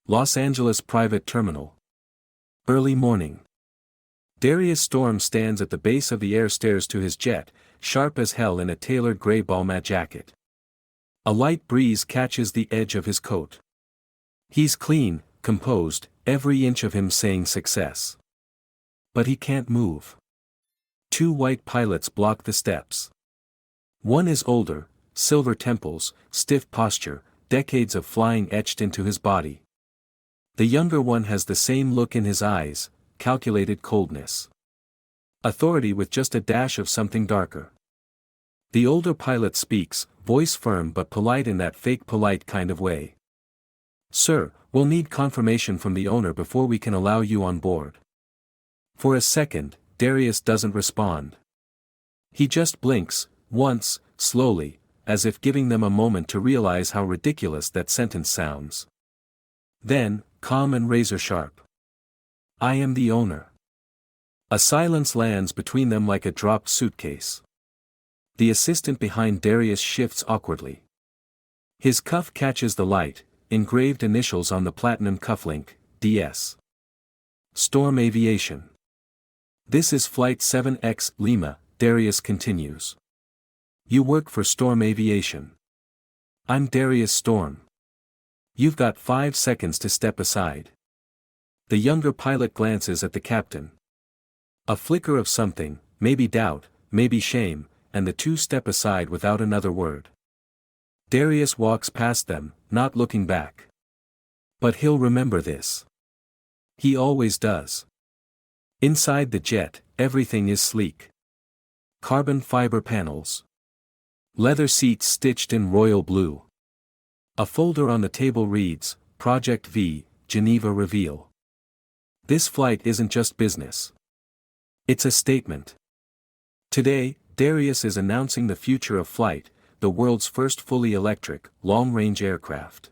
Los Angeles Private Terminal. Early morning. Darius Storm stands at the base of the air stairs to his jet, sharp as hell in a tailored gray Balmain jacket. A light breeze catches the edge of his coat. He's clean, composed, every inch of him saying success. But he can't move. Two white pilots block the steps. One is older, silver temples, stiff posture, decades of flying etched into his body. The younger one has the same look in his eyes, calculated coldness. Authority with just a dash of something darker. The older pilot speaks, voice firm but polite in that fake polite kind of way. "Sir, we'll need confirmation from the owner before we can allow you on board." For a second, Darius doesn't respond. He just blinks, once, slowly, as if giving them a moment to realize how ridiculous that sentence sounds. Then, calm and razor-sharp. "I am the owner." A silence lands between them like a dropped suitcase. The assistant behind Darius shifts awkwardly. His cuff catches the light, engraved initials on the platinum cufflink, DS. Storm Aviation. "This is Flight 7X, Lima," Darius continues. "You work for Storm Aviation." "I'm Darius Storm." "You've got 5 seconds to step aside." The younger pilot glances at the captain. A flicker of something, maybe doubt, maybe shame, and the two step aside without another word. Darius walks past them, not looking back. But he'll remember this. He always does. Inside the jet, everything is sleek. Carbon fiber panels. Leather seats stitched in royal blue. A folder on the table reads, Project V, Geneva Reveal. This flight isn't just business. It's a statement. Today, Darius is announcing the future of flight, the world's first fully electric, long-range aircraft.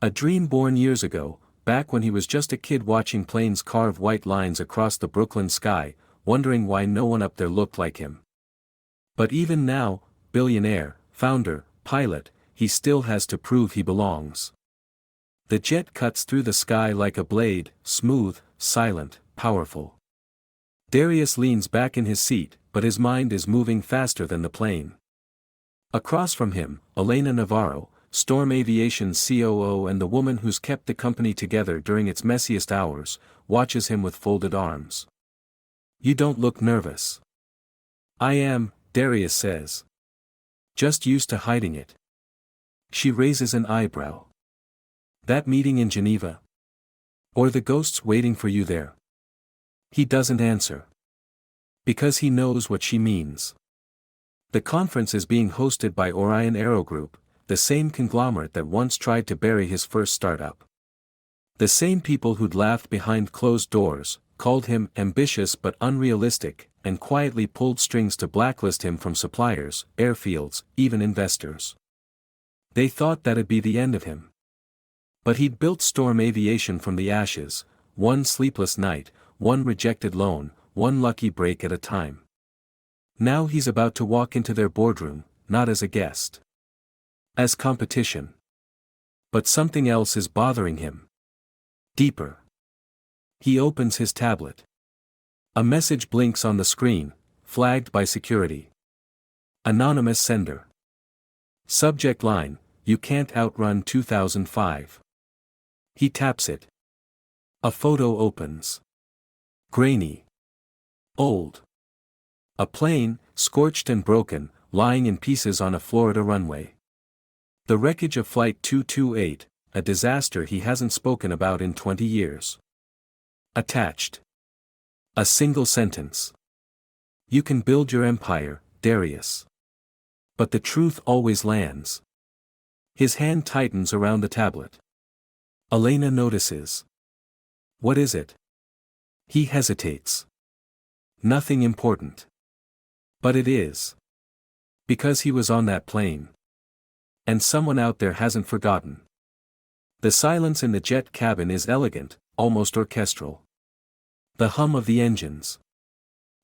A dream born years ago, back when he was just a kid watching planes carve white lines across the Brooklyn sky, wondering why no one up there looked like him. But even now, billionaire, founder, pilot, he still has to prove he belongs. The jet cuts through the sky like a blade, smooth, silent, powerful. Darius leans back in his seat, but his mind is moving faster than the plane. Across from him, Elena Navarro, Storm Aviation's COO and the woman who's kept the company together during its messiest hours, watches him with folded arms. "You don't look nervous." "I am," Darius says. "Just used to hiding it." She raises an eyebrow. "That meeting in Geneva? Or the ghosts waiting for you there?" He doesn't answer. Because he knows what she means. The conference is being hosted by Orion Aero Group, the same conglomerate that once tried to bury his first startup. The same people who'd laughed behind closed doors, called him ambitious but unrealistic, and quietly pulled strings to blacklist him from suppliers, airfields, even investors. They thought that'd be the end of him. But he'd built Storm Aviation from the ashes, one sleepless night, one rejected loan, one lucky break at a time. Now he's about to walk into their boardroom, not as a guest. As competition. But something else is bothering him. Deeper. He opens his tablet. A message blinks on the screen, flagged by security. Anonymous sender. Subject line, "You can't outrun 2005. He taps it. A photo opens. Grainy. Old. A plane, scorched and broken, lying in pieces on a Florida runway. The wreckage of Flight 228, a disaster he hasn't spoken about in 20 years. Attached. A single sentence. "You can build your empire, Darius." But the truth always lands. His hand tightens around the tablet. Elena notices. "What is it?" He hesitates. "Nothing important." But it is. Because he was on that plane. And someone out there hasn't forgotten. The silence in the jet cabin is elegant, almost orchestral. The hum of the engines.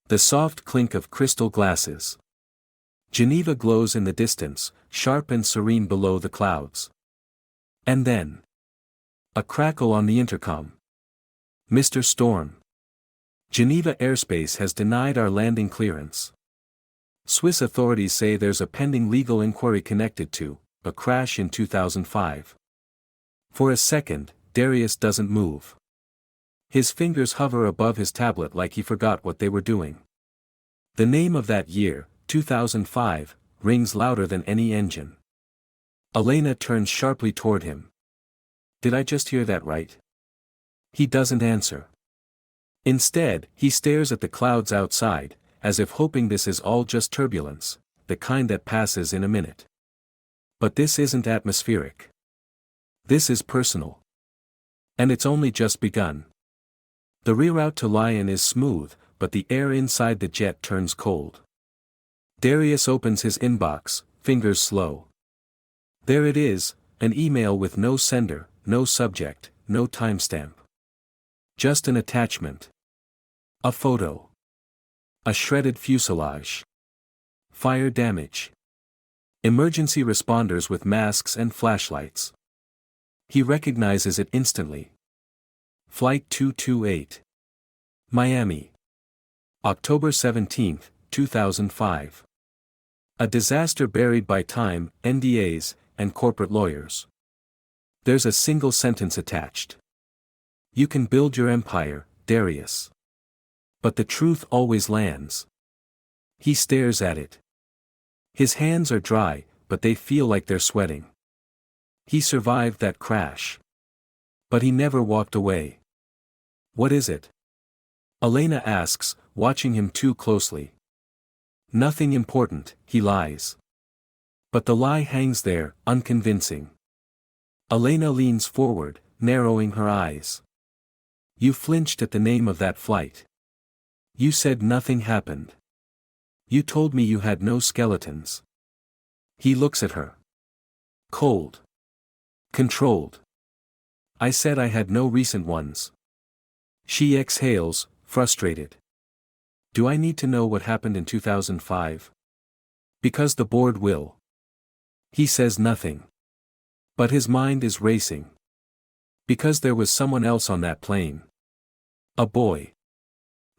The soft clink of crystal glasses. Geneva glows in the distance, sharp and serene below the clouds. And then. A crackle on the intercom. Mr. Storm. Geneva airspace has denied our landing clearance. Swiss authorities say there's a pending legal inquiry connected to a crash in 2005. For a second, Darius doesn't move. His fingers hover above his tablet like he forgot what they were doing. The name of that year, 2005, rings louder than any engine. Elena turns sharply toward him. Did I just hear that right? He doesn't answer. Instead, he stares at the clouds outside, as if hoping this is all just turbulence, the kind that passes in a minute. But this isn't atmospheric. This is personal. And it's only just begun. The reroute to Lyon is smooth, but the air inside the jet turns cold. Darius opens his inbox, fingers slow. There it is, an email with no sender, no subject, no timestamp. Just an attachment. A photo. A shredded fuselage. Fire damage. Emergency responders with masks and flashlights. He recognizes it instantly. Flight 228. Miami. October 17, 2005. A disaster buried by time, NDAs, and corporate lawyers. There's a single sentence attached. You can build your empire, Darius. But the truth always lands. He stares at it. His hands are dry, but they feel like they're sweating. He survived that crash. But he never walked away. What is it? Elena asks, watching him too closely. Nothing important, he lies. But the lie hangs there, unconvincing. Elena leans forward, narrowing her eyes. You flinched at the name of that flight. You said nothing happened. You told me you had no skeletons. He looks at her. Cold. Controlled. I said I had no recent ones. She exhales, frustrated. Do I need to know what happened in 2005? Because the board will. He says nothing. But his mind is racing. Because there was someone else on that plane. A boy.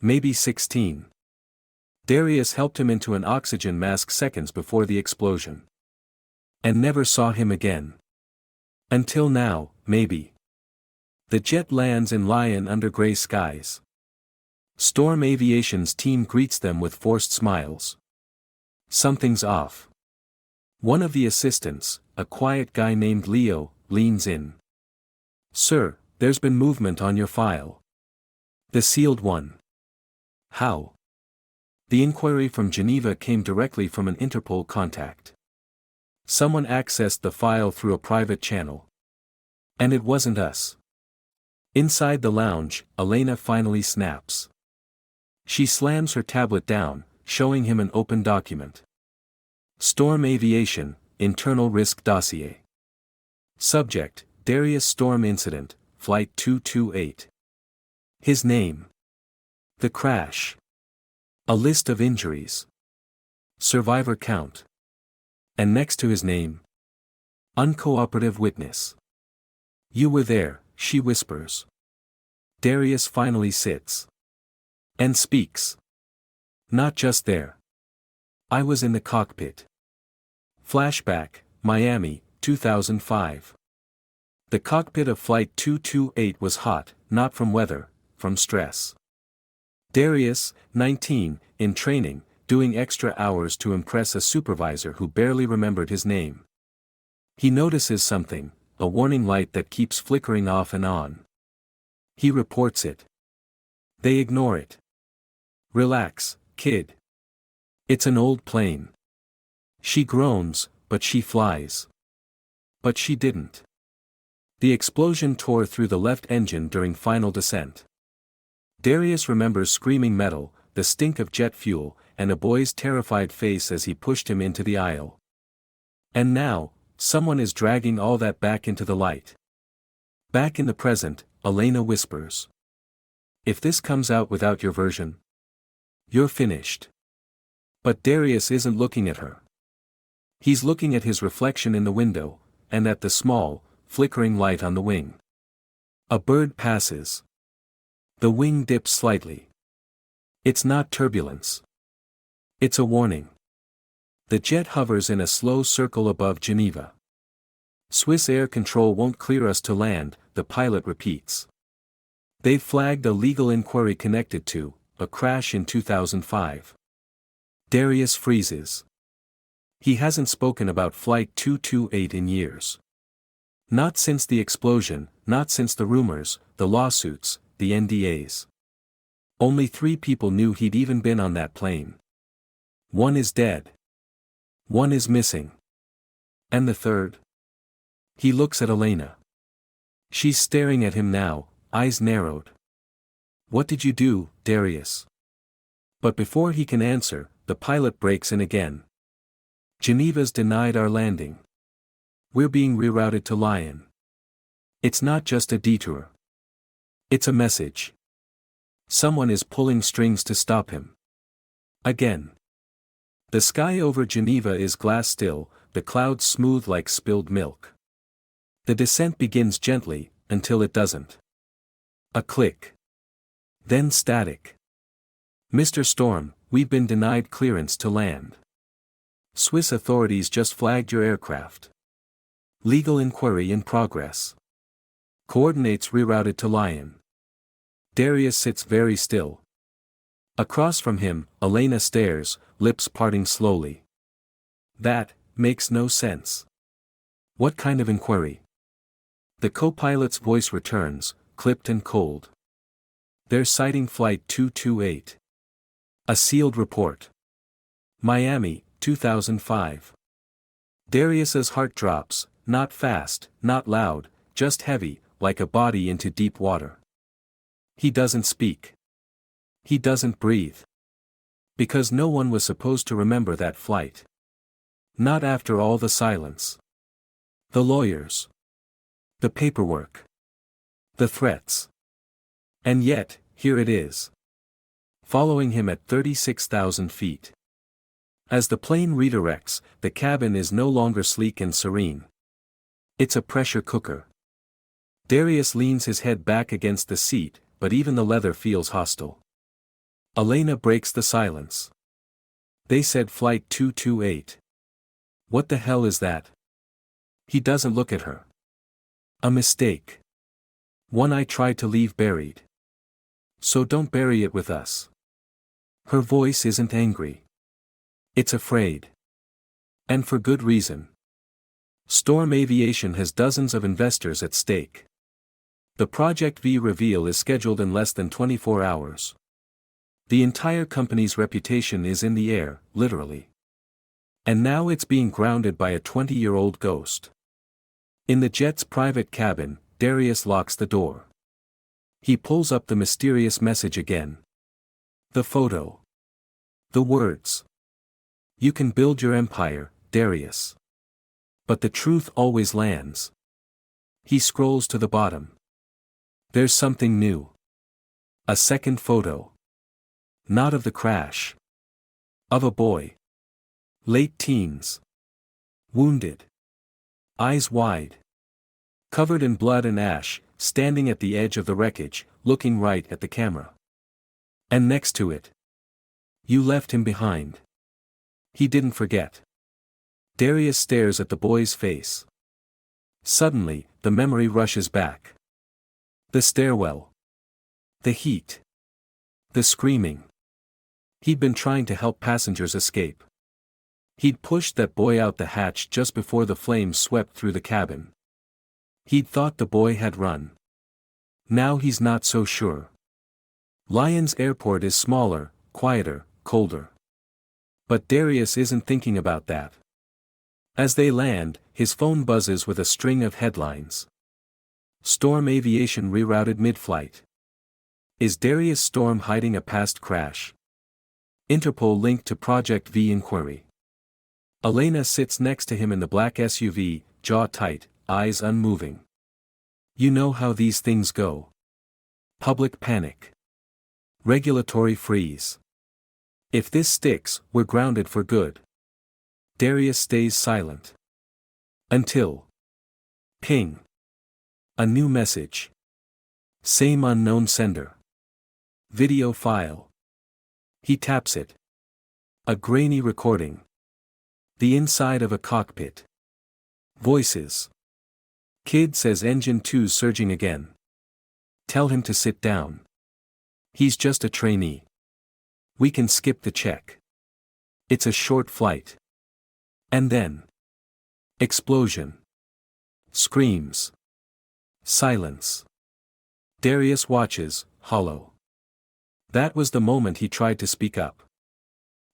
Maybe 16. Darius helped him into an oxygen mask seconds before the explosion. And never saw him again. Until now, maybe. The jet lands in Lyon under gray skies. Storm Aviation's team greets them with forced smiles. Something's off. One of the assistants, a quiet guy named Leo, leans in. Sir, there's been movement on your file. The sealed one. How? The inquiry from Geneva came directly from an Interpol contact. Someone accessed the file through a private channel. And it wasn't us. Inside the lounge, Elena finally snaps. She slams her tablet down, showing him an open document. Storm Aviation, Internal Risk Dossier. Subject, Darius Storm Incident, Flight 228. His name. The crash. A list of injuries. Survivor count. And next to his name. Uncooperative witness. You were there, she whispers. Darius finally sits. And speaks. Not just there. I was in the cockpit. Flashback, Miami, 2005. The cockpit of Flight 228 was hot, not from weather, from stress. Darius, 19, in training, doing extra hours to impress a supervisor who barely remembered his name. He notices something, a warning light that keeps flickering off and on. He reports it. They ignore it. Relax, kid. It's an old plane. She groans, but she flies. But she didn't. The explosion tore through the left engine during final descent. Darius remembers screaming metal, the stink of jet fuel, and a boy's terrified face as he pushed him into the aisle. And now, someone is dragging all that back into the light. Back in the present, Elena whispers. If this comes out without your version, you're finished. But Darius isn't looking at her. He's looking at his reflection in the window, and at the small, flickering light on the wing. A bird passes. The wing dips slightly. It's not turbulence. It's a warning. The jet hovers in a slow circle above Geneva. Swiss air control won't clear us to land, the pilot repeats. They've flagged a legal inquiry connected to a crash in 2005. Darius freezes. He hasn't spoken about Flight 228 in years. Not since the explosion, not since the rumors, the lawsuits, the NDAs. Only 3 people knew he'd even been on that plane. One is dead. One is missing. And the third? He looks at Elena. She's staring at him now, eyes narrowed. What did you do, Darius? But before he can answer, the pilot breaks in again. Geneva's denied our landing. We're being rerouted to Lyon. It's not just a detour. It's a message. Someone is pulling strings to stop him. Again. The sky over Geneva is glass still, the clouds smooth like spilled milk. The descent begins gently, until it doesn't. A click. Then static. Mr. Storm, we've been denied clearance to land. Swiss authorities just flagged your aircraft. Legal inquiry in progress. Coordinates rerouted to Lyon. Darius sits very still. Across from him, Elena stares, lips parting slowly. That makes no sense. What kind of inquiry? The co-pilot's voice returns, clipped and cold. They're citing Flight 228. A sealed report. Miami, 2005. Darius's heart drops, not fast, not loud, just heavy, like a body into deep water. He doesn't speak. He doesn't breathe. Because no one was supposed to remember that flight. Not after all the silence. The lawyers. The paperwork. The threats. And yet, here it is. Following him at 36,000 feet. As the plane redirects, the cabin is no longer sleek and serene. It's a pressure cooker. Darius leans his head back against the seat, but even the leather feels hostile. Elena breaks the silence. They said Flight 228. What the hell is that? He doesn't look at her. A mistake. One I tried to leave buried. So don't bury it with us. Her voice isn't angry. It's afraid. And for good reason. Storm Aviation has dozens of investors at stake. The Project V reveal is scheduled in less than 24 hours. The entire company's reputation is in the air, literally. And now it's being grounded by a 20-year-old ghost. In the jet's private cabin, Darius locks the door. He pulls up the mysterious message again. The photo. The words. You can build your empire, Darius. But the truth always lands. He scrolls to the bottom. There's something new. A second photo. Not of the crash. Of a boy. Late teens. Wounded. Eyes wide. Covered in blood and ash, standing at the edge of the wreckage, looking right at the camera. And next to it. You left him behind. He didn't forget. Darius stares at the boy's face. Suddenly, the memory rushes back. The stairwell. The heat. The screaming. He'd been trying to help passengers escape. He'd pushed that boy out the hatch just before the flames swept through the cabin. He'd thought the boy had run. Now he's not so sure. Lyon's airport is smaller, quieter, colder. But Darius isn't thinking about that. As they land, his phone buzzes with a string of headlines. Storm Aviation rerouted mid-flight. Is Darius Storm hiding a past crash? Interpol linked to Project V inquiry. Elena sits next to him in the black SUV, jaw tight, eyes unmoving. You know how these things go. Public panic. Regulatory freeze. If this sticks, we're grounded for good. Darius stays silent. Until. Ping. A new message. Same unknown sender. Video file. He taps it. A grainy recording. The inside of a cockpit. Voices. Kid says engine 2's surging again. Tell him to sit down. He's just a trainee. We can skip the check. It's a short flight. And then. Explosion. Screams. Silence. Darius watches, hollow. That was the moment he tried to speak up.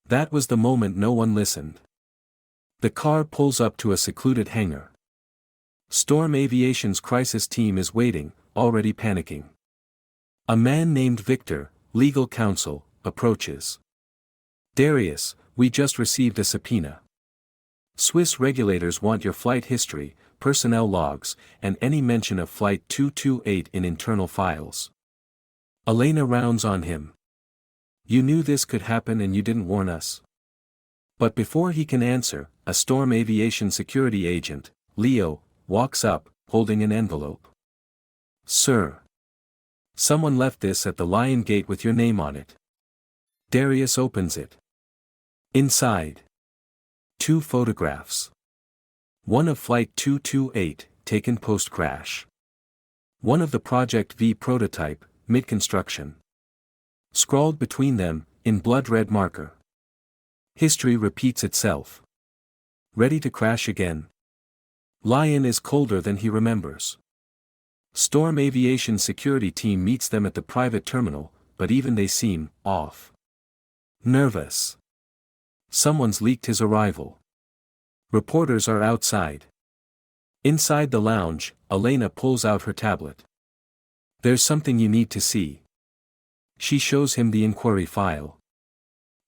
That was the moment no one listened. The car pulls up to a secluded hangar. Storm Aviation's crisis team is waiting, already panicking. A man named Victor, legal counsel, approaches. Darius, we just received a subpoena. Swiss regulators want your flight history, personnel logs, and any mention of Flight 228 in internal files. Elena rounds on him. You knew this could happen and you didn't warn us. But before he can answer, a Storm Aviation security agent, Leo, walks up, holding an envelope. Sir. Someone left this at the Lion Gate with your name on it. Darius opens it. Inside. 2 photographs. One of Flight 228, taken post-crash. One of the Project V prototype, mid-construction. Scrawled between them, in blood-red marker. History repeats itself. Ready to crash again. Lion is colder than he remembers. Storm Aviation security team meets them at the private terminal, but even they seem off. Nervous. Someone's leaked his arrival. Reporters are outside. Inside the lounge, Elena pulls out her tablet. There's something you need to see. She shows him the inquiry file.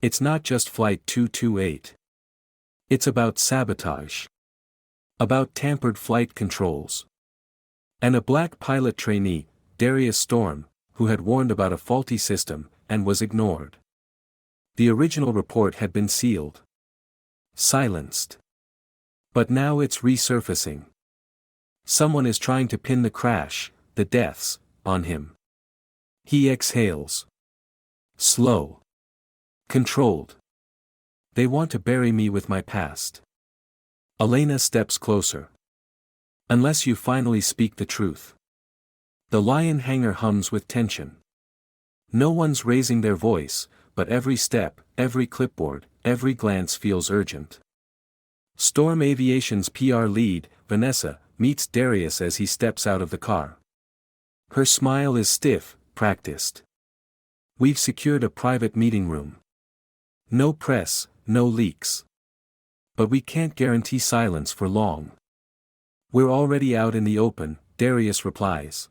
It's not just Flight 228. It's about sabotage. About tampered flight controls. And a black pilot trainee, Darius Storm, who had warned about a faulty system, and was ignored. The original report had been sealed. Silenced. But now it's resurfacing. Someone is trying to pin the crash, the deaths, on him. He exhales. Slow. Controlled. They want to bury me with my past. Elena steps closer. Unless you finally speak the truth. The Lion hangar hums with tension. No one's raising their voice, but every step, every clipboard, every glance feels urgent. Storm Aviation's PR lead, Vanessa, meets Darius as he steps out of the car. Her smile is stiff, practiced. We've secured a private meeting room. No press, no leaks. But we can't guarantee silence for long. We're already out in the open, Darius replies.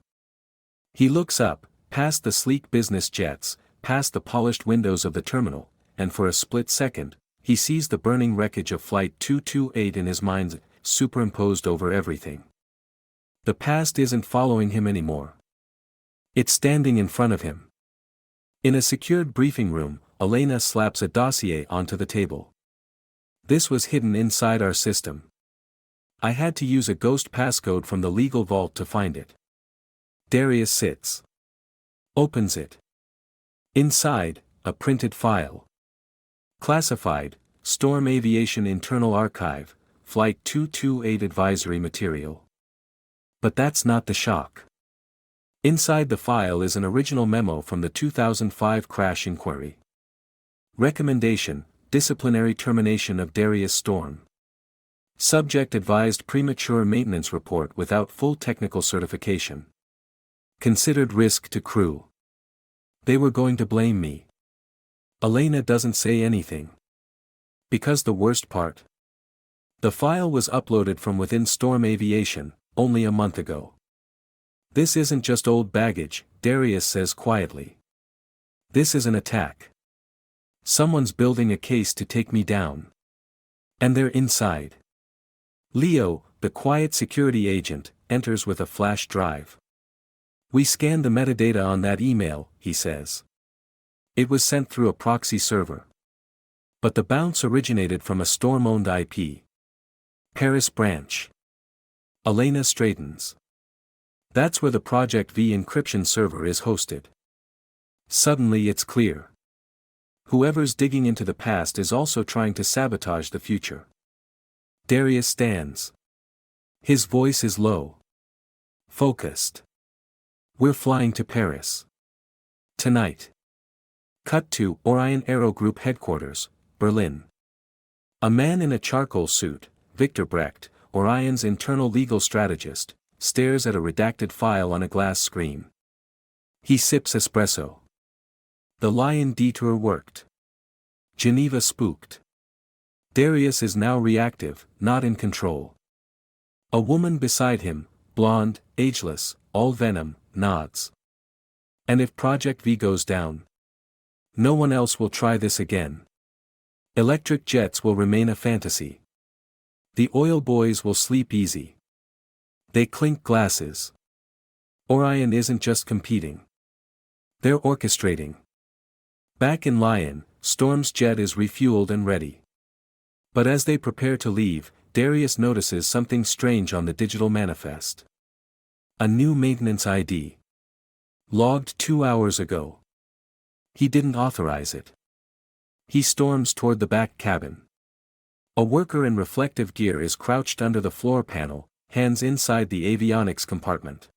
He looks up, past the sleek business jets, past the polished windows of the terminal, and for a split second, he sees the burning wreckage of Flight 228 in his mind, superimposed over everything. The past isn't following him anymore. It's standing in front of him. In a secured briefing room, Elena slaps a dossier onto the table. This was hidden inside our system. I had to use a ghost passcode from the legal vault to find it. Darius sits. Opens it. Inside, a printed file. Classified, Storm Aviation Internal Archive, Flight 228 Advisory Material. But that's not the shock. Inside the file is an original memo from the 2005 crash inquiry. Recommendation, disciplinary termination of Darius Storm. Subject advised premature maintenance report without full technical certification. Considered risk to crew. They were going to blame me. Elena doesn't say anything. Because the worst part. The file was uploaded from within Storm Aviation, only a month ago. This isn't just old baggage, Darius says quietly. This is an attack. Someone's building a case to take me down. And they're inside. Leo, the quiet security agent, enters with a flash drive. We scanned the metadata on that email, he says. It was sent through a proxy server. But the bounce originated from a Storm-owned IP. Paris branch. Elena straightens. That's where the Project V encryption server is hosted. Suddenly it's clear. Whoever's digging into the past is also trying to sabotage the future. Darius stands. His voice is low. Focused. We're flying to Paris. Tonight. Cut to Orion Aero Group headquarters, Berlin. A man in a charcoal suit, Victor Brecht, Orion's internal legal strategist, stares at a redacted file on a glass screen. He sips espresso. The Lion detour worked. Geneva spooked. Darius is now reactive, not in control. A woman beside him, blonde, ageless, all venom, nods. And if Project V goes down, no one else will try this again. Electric jets will remain a fantasy. The oil boys will sleep easy. They clink glasses. Orion isn't just competing. They're orchestrating. Back in Lion, Storm's jet is refueled and ready. But as they prepare to leave, Darius notices something strange on the digital manifest. A new maintenance ID. Logged 2 hours ago. He didn't authorize it. He storms toward the back cabin. A worker in reflective gear is crouched under the floor panel, hands inside the avionics compartment.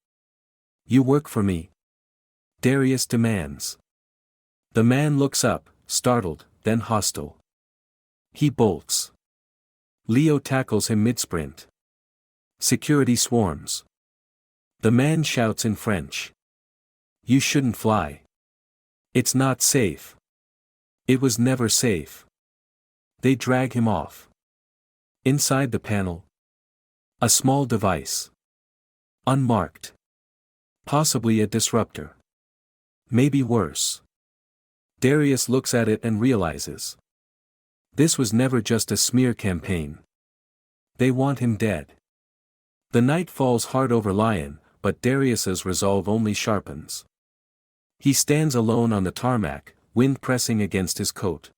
"You work for me?" Darius demands. The man looks up, startled, then hostile. He bolts. Leo tackles him mid-sprint. Security swarms. The man shouts in French. "You shouldn't fly. It's not safe. It was never safe." They drag him off. Inside the panel. A small device. Unmarked. Possibly a disruptor. Maybe worse. Darius looks at it and realizes. This was never just a smear campaign. They want him dead. The night falls hard over Lion, but Darius's resolve only sharpens. He stands alone on the tarmac, wind pressing against his coat.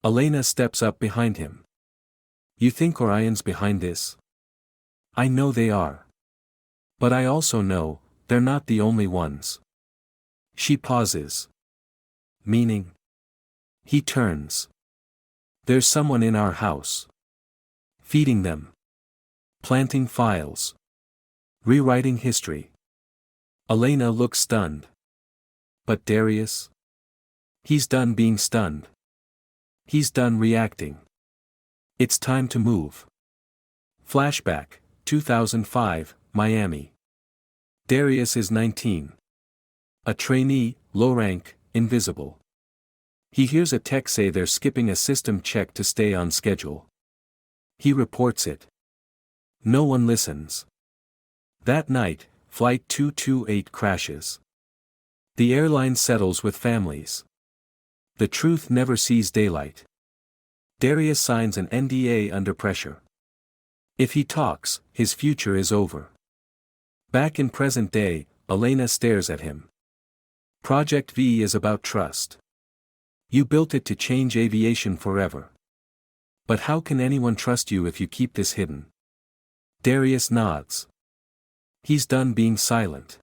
Elena steps up behind him. "You think Orion's behind this?" "I know they are. But I also know, they're not the only ones." She pauses. "Meaning?" He turns. "There's someone in our house. Feeding them. Planting files. Rewriting history." Elena looks stunned. But Darius? He's done being stunned. He's done reacting. It's time to move. Flashback, 2005, Miami. Darius is 19. A trainee, low rank, invisible. He hears a tech say they're skipping a system check to stay on schedule. He reports it. No one listens. That night, Flight 228 crashes. The airline settles with families. The truth never sees daylight. Darius signs an NDA under pressure. If he talks, his future is over. Back in present day, Elena stares at him. Project V is about trust. You built it to change aviation forever. But how can anyone trust you if you keep this hidden? Darius nods. He's done being silent.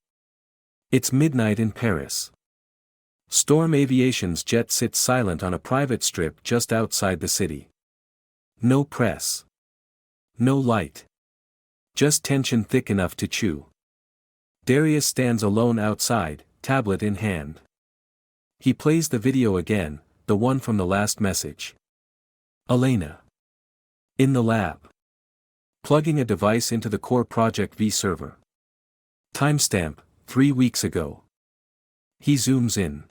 It's midnight in Paris. Storm Aviation's jet sits silent on a private strip just outside the city. No press. No light. Just tension thick enough to chew. Darius stands alone outside, tablet in hand. He plays the video again, the one from the last message. Elena. In the lab. Plugging a device into the core Project V server. Timestamp, 3 weeks ago. He zooms in.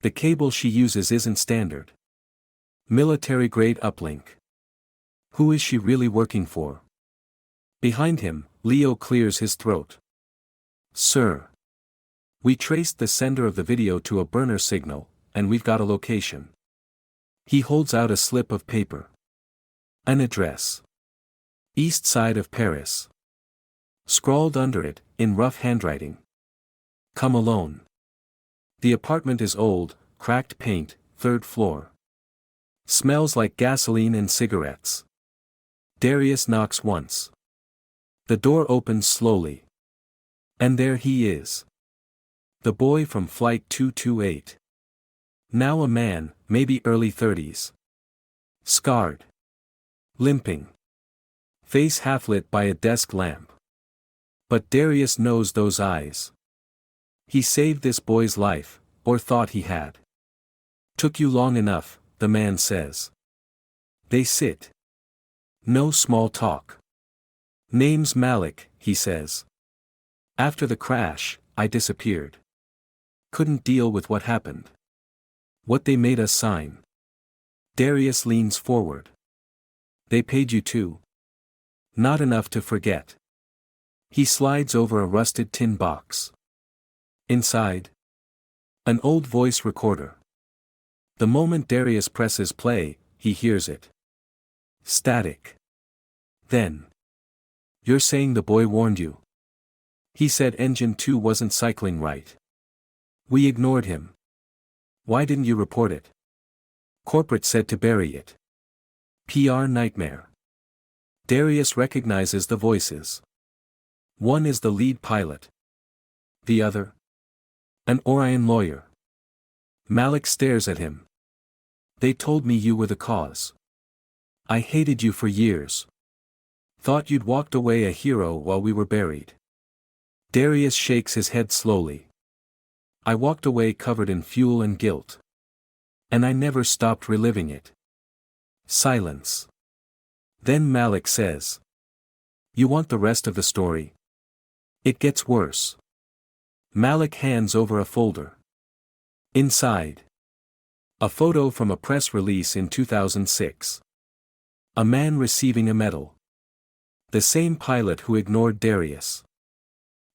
The cable she uses isn't standard. Military-grade uplink. Who is she really working for? Behind him, Leo clears his throat. "Sir. We traced the sender of the video to a burner signal, and we've got a location." He holds out a slip of paper. An address. East side of Paris. Scrawled under it, in rough handwriting. Come alone. The apartment is old, cracked paint, 3rd floor. Smells like gasoline and cigarettes. Darius knocks once. The door opens slowly. And there he is. The boy from Flight 228. Now a man, maybe early 30s. Scarred. Limping. Face half lit by a desk lamp. But Darius knows those eyes. He saved this boy's life, or thought he had. Took you long enough, the man says. They sit. No small talk. Name's Malik, he says. After the crash, I disappeared. Couldn't deal with what happened. What they made us sign. Darius leans forward. They paid you too. Not enough to forget. He slides over a rusted tin box. Inside. An old voice recorder. The moment Darius presses play, he hears it. Static. Then. You're saying the boy warned you? He said engine 2 wasn't cycling right. We ignored him. Why didn't you report it? Corporate said to bury it. PR nightmare. Darius recognizes the voices. One is the lead pilot. The other? An Orion lawyer. Malik stares at him. They told me you were the cause. I hated you for years. Thought you'd walked away a hero while we were buried. Darius shakes his head slowly. I walked away covered in fuel and guilt. And I never stopped reliving it. Silence. Then Malik says. You want the rest of the story? It gets worse. Malik hands over a folder. Inside. A photo from a press release in 2006. A man receiving a medal. The same pilot who ignored Darius.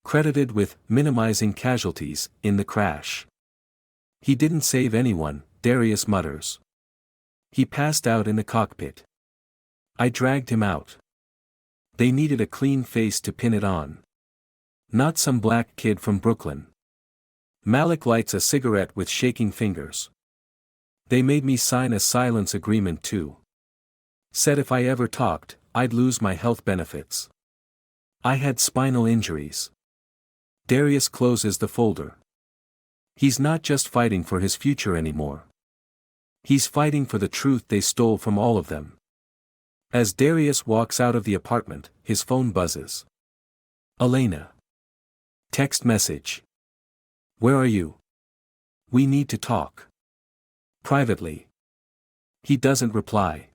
Credited with minimizing casualties in the crash. He didn't save anyone, Darius mutters. He passed out in the cockpit. I dragged him out. They needed a clean face to pin it on. Not some black kid from Brooklyn. Malik lights a cigarette with shaking fingers. They made me sign a silence agreement too. Said if I ever talked, I'd lose my health benefits. I had spinal injuries. Darius closes the folder. He's not just fighting for his future anymore. He's fighting for the truth they stole from all of them. As Darius walks out of the apartment, his phone buzzes. Elena. Text message. Where are you? We need to talk. Privately. He doesn't reply.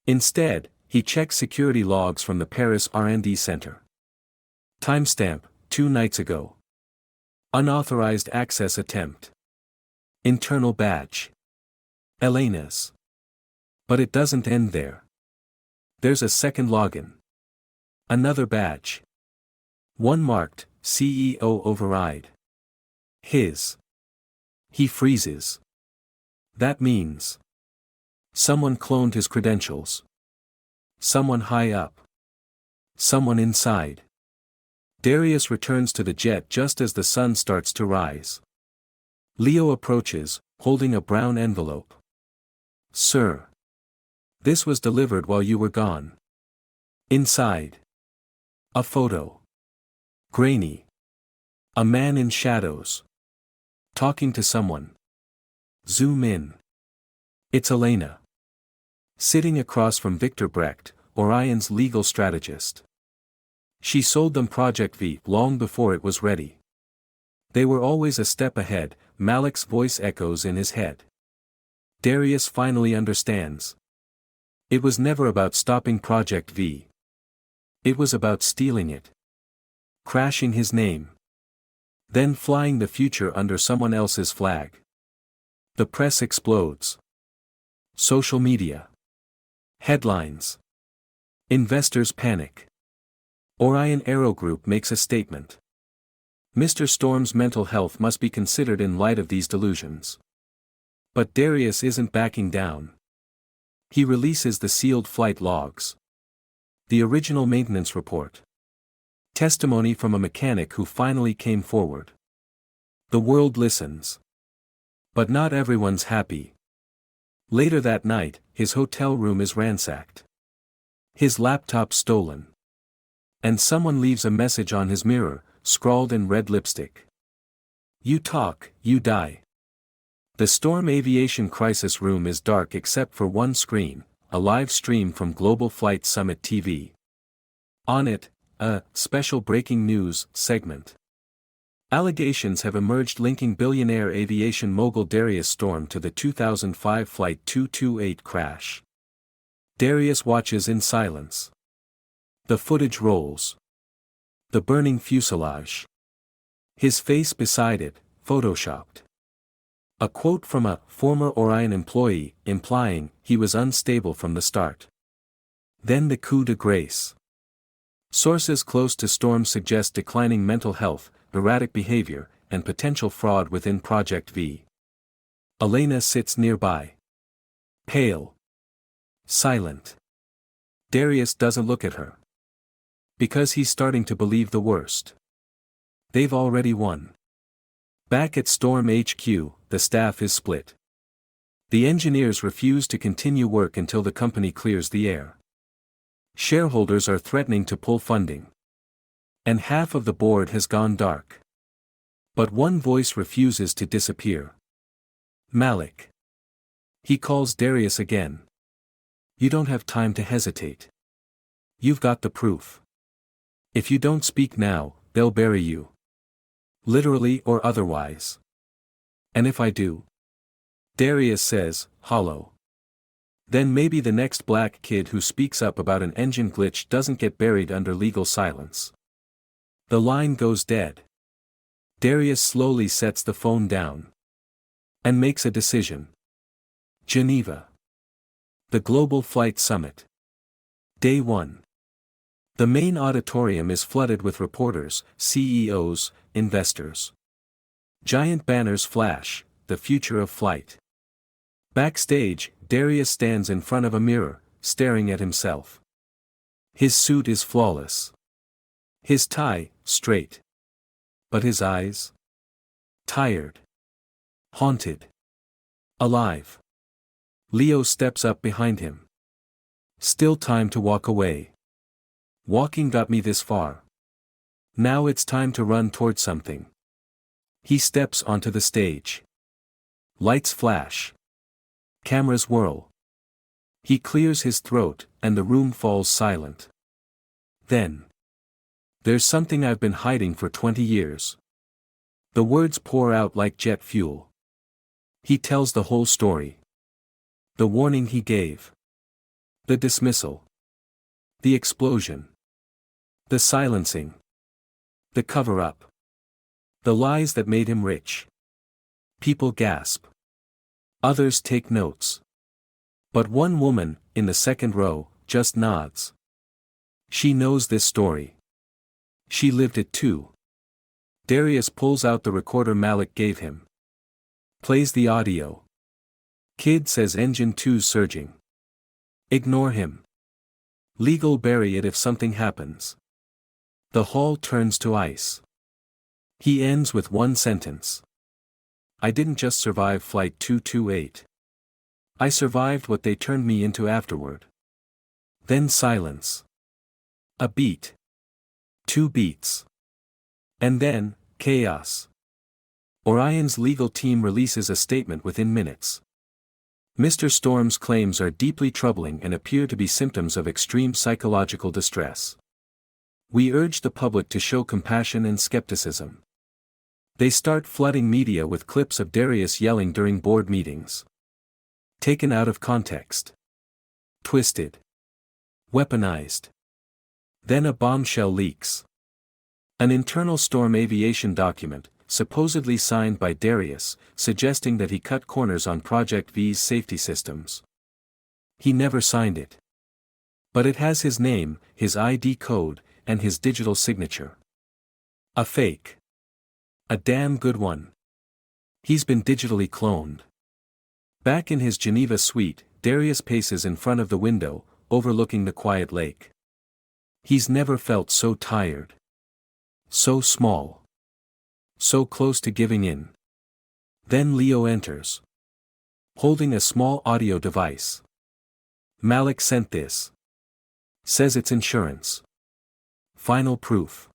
Instead, he checks security logs from the Paris R&D Center. Timestamp, 2 nights ago. Unauthorized access attempt. Internal badge. Elena's. But it doesn't end there. There's a second login. Another badge. One marked, CEO override. His. He freezes. That means. Someone cloned his credentials. Someone high up. Someone inside. Darius returns to the jet just as the sun starts to rise. Leo approaches, holding a brown envelope. Sir. This was delivered while you were gone. Inside. A photo. Grainy. A man in shadows. Talking to someone. Zoom in. It's Elena. Sitting across from Victor Brecht, Orion's legal strategist. She sold them Project V long before it was ready. They were always a step ahead, Malik's voice echoes in his head. Darius finally understands. It was never about stopping Project V. It was about stealing it. Crashing his name. Then flying the future under someone else's flag. The press explodes. Social media. Headlines. Investors panic. Orion Aero Group makes a statement. Mr. Storm's mental health must be considered in light of these delusions. But Darius isn't backing down. He releases the sealed flight logs. The original maintenance report. Testimony from a mechanic who finally came forward. The world listens. But not everyone's happy. Later that night, his hotel room is ransacked. His laptop stolen. And someone leaves a message on his mirror, scrawled in red lipstick. You talk, you die. The Storm Aviation Crisis Room is dark except for one screen, a live stream from Global Flight Summit TV. On it, a special breaking news segment. Allegations have emerged linking billionaire aviation mogul Darius Storm to the 2005 Flight 228 crash. Darius watches in silence. The footage rolls. The burning fuselage. His face beside it, photoshopped. A quote from a former Orion employee, implying he was unstable from the start. Then the coup de grace. Sources close to Storm suggest declining mental health, erratic behavior, and potential fraud within Project V. Elena sits nearby. Pale. Silent. Darius doesn't look at her. Because he's starting to believe the worst. They've already won. Back at Storm HQ, the staff is split. The engineers refuse to continue work until the company clears the air. Shareholders are threatening to pull funding. And half of the board has gone dark. But one voice refuses to disappear. Malik. He calls Darius again. You don't have time to hesitate. You've got the proof. If you don't speak now, they'll bury you. Literally or otherwise. And if I do? Darius says, hollow. Then maybe the next black kid who speaks up about an engine glitch doesn't get buried under legal silence. The line goes dead. Darius slowly sets the phone down. And makes a decision. Geneva. The Global Flight Summit. Day 1. The main auditorium is flooded with reporters, CEOs, investors. Giant banners flash, the future of flight. Backstage, Darius stands in front of a mirror, staring at himself. His suit is flawless. His tie, straight. But his eyes? Tired. Haunted. Alive. Leo steps up behind him. Still time to walk away. Walking got me this far. Now it's time to run toward something. He steps onto the stage. Lights flash. Cameras whirl. He clears his throat, and the room falls silent. Then. There's something I've been hiding for 20 years. The words pour out like jet fuel. He tells the whole story. The warning he gave. The dismissal. The explosion. The silencing. The cover-up. The lies that made him rich. People gasp. Others take notes. But one woman, in the second row, just nods. She knows this story. She lived it too. Darius pulls out the recorder Malik gave him. Plays the audio. Kid says engine 2's surging. Ignore him. Legal bury it if something happens. The hall turns to ice. He ends with one sentence. I didn't just survive Flight 228. I survived what they turned me into afterward. Then silence. A beat. 2 beats. And then, chaos. Orion's legal team releases a statement within minutes. Mr. Storm's claims are deeply troubling and appear to be symptoms of extreme psychological distress. We urge the public to show compassion and skepticism. They start flooding media with clips of Darius yelling during board meetings. Taken out of context. Twisted. Weaponized. Then a bombshell leaks. An internal Storm Aviation document, supposedly signed by Darius, suggesting that he cut corners on Project V's safety systems. He never signed it. But it has his name, his ID code, and his digital signature. A fake. A damn good one. He's been digitally cloned. Back in his Geneva suite, Darius paces in front of the window, overlooking the quiet lake. He's never felt so tired. So small. So close to giving in. Then Leo enters. Holding a small audio device. Malik sent this. Says it's insurance. Final proof.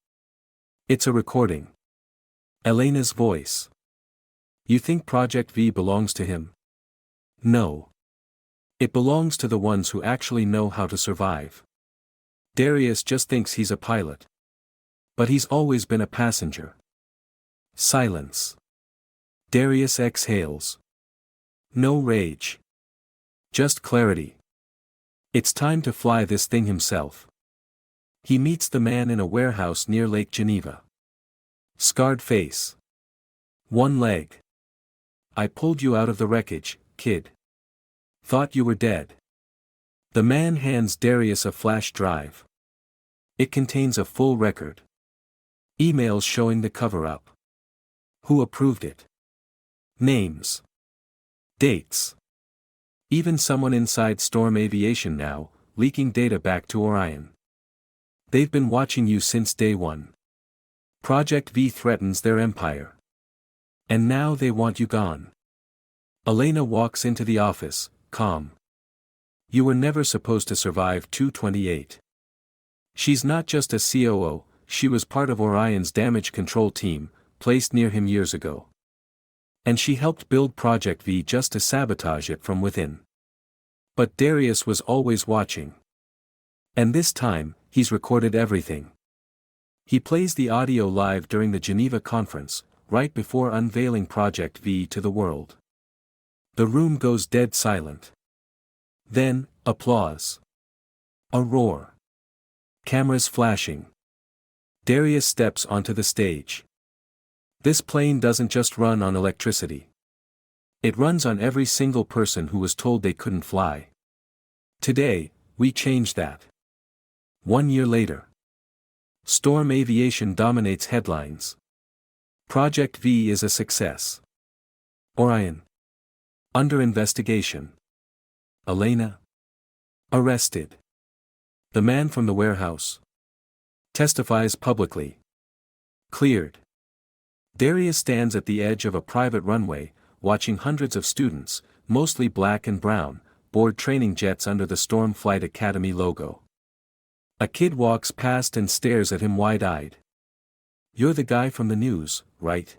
It's a recording. Elena's voice. You think Project V belongs to him? No. It belongs to the ones who actually know how to survive. Darius just thinks he's a pilot. But he's always been a passenger. Silence. Darius exhales. No rage. Just clarity. It's time to fly this thing himself. He meets the man in a warehouse near Lake Geneva. Scarred face. One leg. I pulled you out of the wreckage, kid. Thought you were dead. The man hands Darius a flash drive. It contains a full record. Emails showing the cover-up. Who approved it? Names. Dates. Even someone inside Storm Aviation now, leaking data back to Orion. They've been watching you since day one. Project V threatens their empire. And now they want you gone. Elena walks into the office, calm. You were never supposed to survive 228. She's not just a COO, she was part of Orion's damage control team, placed near him years ago. And she helped build Project V just to sabotage it from within. But Darius was always watching. And this time, he's recorded everything. He plays the audio live during the Geneva conference, right before unveiling Project V to the world. The room goes dead silent. Then, applause. A roar. Cameras flashing. Darius steps onto the stage. This plane doesn't just run on electricity. It runs on every single person who was told they couldn't fly. Today, we change that. 1 year later. Storm Aviation dominates headlines. Project V is a success. Orion. Under investigation. Elena. Arrested. The man from the warehouse. Testifies publicly. Cleared. Darius stands at the edge of a private runway, watching hundreds of students, mostly black and brown, board training jets under the Storm Flight Academy logo. A kid walks past and stares at him wide-eyed. You're the guy from the news, right?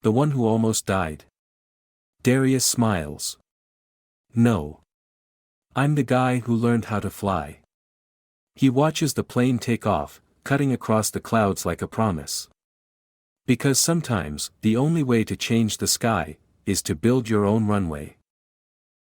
The one who almost died. Darius smiles. No. I'm the guy who learned how to fly. He watches the plane take off, cutting across the clouds like a promise. Because sometimes, the only way to change the sky, is to build your own runway.